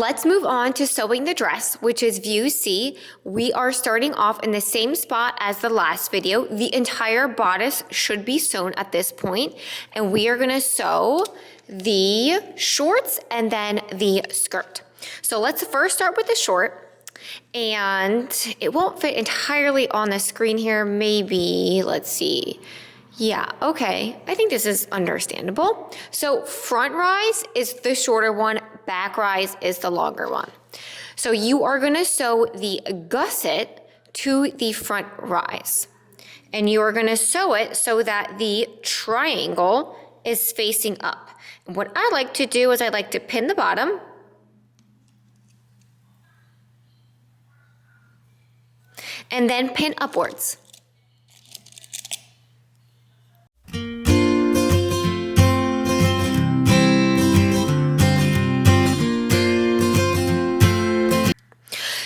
Let's move on to sewing the dress, which is view C. We are starting off in the same spot as the last video. The entire bodice should be sewn at this point, and we are gonna sew the shorts and then the skirt. So let's first start with the short, and it won't fit entirely on the screen here. Maybe, let's see. Yeah, okay, I think this is understandable. So front rise is the shorter one, back rise is the longer one. So you are gonna sew the gusset to the front rise. And you are gonna sew it so that the triangle is facing up. And what I like to do is I like to pin the bottom, and then pin upwards.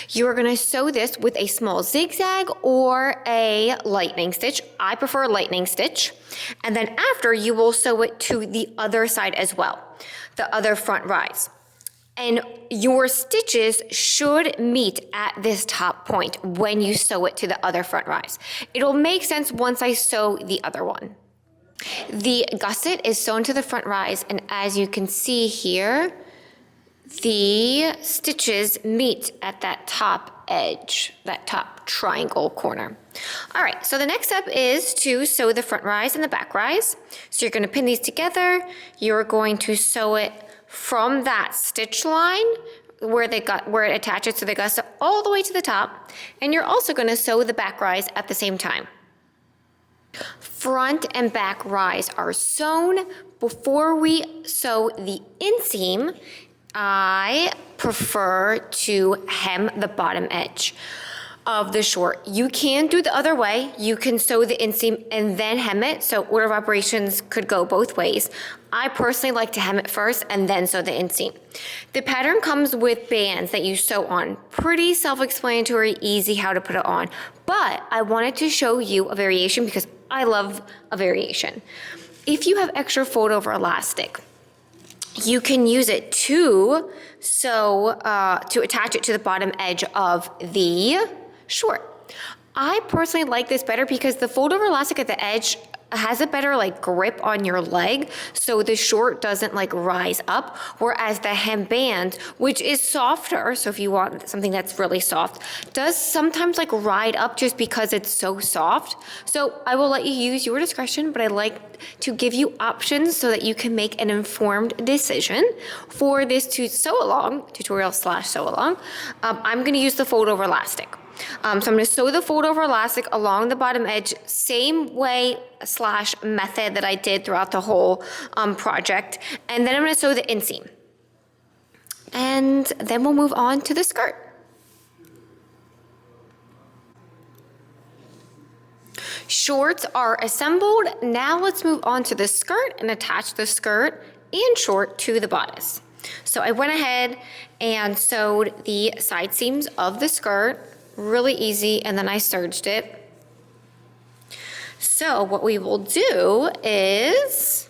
You are gonna sew this with a small zigzag or a lightning stitch. I prefer a lightning stitch. And then after, you will sew it to the other side as well, the other front rise. And your stitches should meet at this top point when you sew it to the other front rise. It'll make sense once I sew the other one. The gusset is sewn to the front rise, and as you can see here, the stitches meet at that top edge, that top triangle corner. All right, so the next step is to sew the front rise and the back rise. So you're gonna pin these together. You're going to sew it from that stitch line where it attaches to the gusset all the way to the top. And you're also gonna sew the back rise at the same time. Front and back rise are sewn. Before we sew the inseam, I prefer to hem the bottom edge of the short. You can do the other way. You can sew the inseam and then hem it, so order of operations could go both ways. I personally like to hem it first and then sew the inseam. The pattern comes with bands that you sew on. Pretty self-explanatory, easy how to put it on. But I wanted to show you a variation because I love a variation. If you have extra fold over elastic, you can use it to attach it to the bottom edge of the short. I personally like this better because the fold over elastic at the edge has a better grip on your leg, so the short doesn't rise up, whereas the hem band, which is softer, so if you want something that's really soft, does sometimes ride up just because it's so soft. So I will let you use your discretion, but I like to give you options so that you can make an informed decision. For this sew along, tutorial / sew along, I'm gonna use the fold over elastic. So I'm going to sew the fold over elastic along the bottom edge, same way / method that I did throughout the whole project. And then I'm going to sew the inseam. And then we'll move on to the skirt. Shorts are assembled. Now let's move on to the skirt and attach the skirt and short to the bodice. So I went ahead and sewed the side seams of the skirt. Really easy, and then I serged it. So what we will do is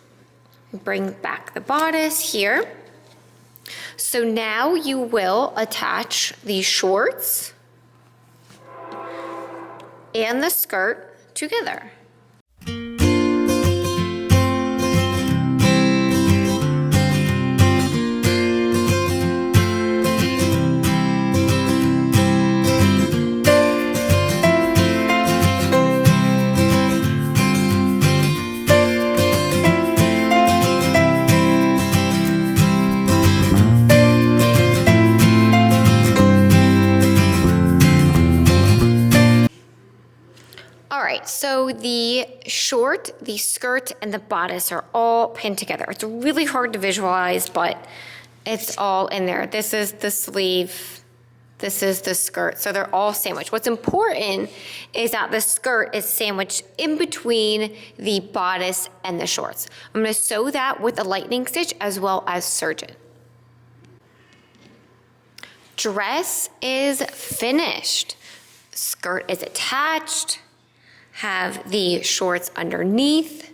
bring back the bodice here. So now you will attach the shorts and the skirt together. So the short, the skirt, and the bodice are all pinned together. It's really hard to visualize, but it's all in there. This is the sleeve, this is the skirt, so they're all sandwiched. What's important is that the skirt is sandwiched in between the bodice and the shorts. I'm gonna sew that with a lightning stitch as well as serge it. Dress is finished. Skirt is attached. Have the shorts underneath.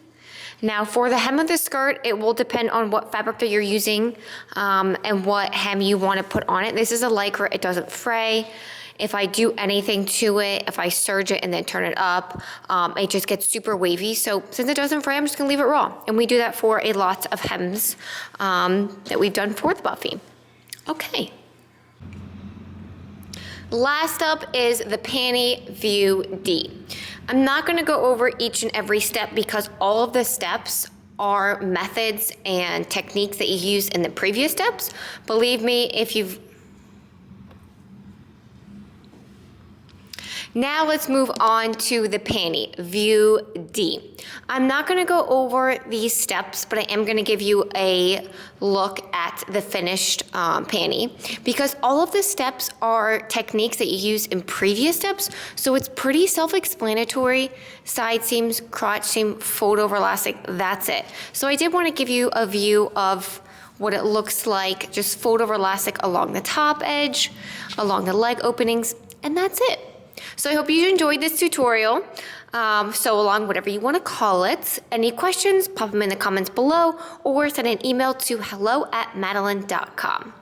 Now for the hem of the skirt, it will depend on what fabric that you're using and what hem you want to put on it. This is a Lycra, it doesn't fray. If I do anything to it, if I serge it and then turn it up, it just gets super wavy. So since it doesn't fray, I'm just gonna leave it raw. And we do that for a lot of hems that we've done for the Buffy. Okay. Last up is the panty view D. I'm not gonna go over each and every step because all of the steps are methods and techniques that you used in the previous steps. Believe me, if you've Now let's move on to the panty, view D. I'm not gonna go over these steps, but I am gonna give you a look at the finished panty because all of the steps are techniques that you use in previous steps, so it's pretty self-explanatory. Side seams, crotch seam, fold over elastic, that's it. So I did wanna give you a view of what it looks like, just fold over elastic along the top edge, along the leg openings, and that's it. So I hope you enjoyed this tutorial, sew along, whatever you want to call it. Any questions, pop them in the comments below or send an email to hello@madeline.com.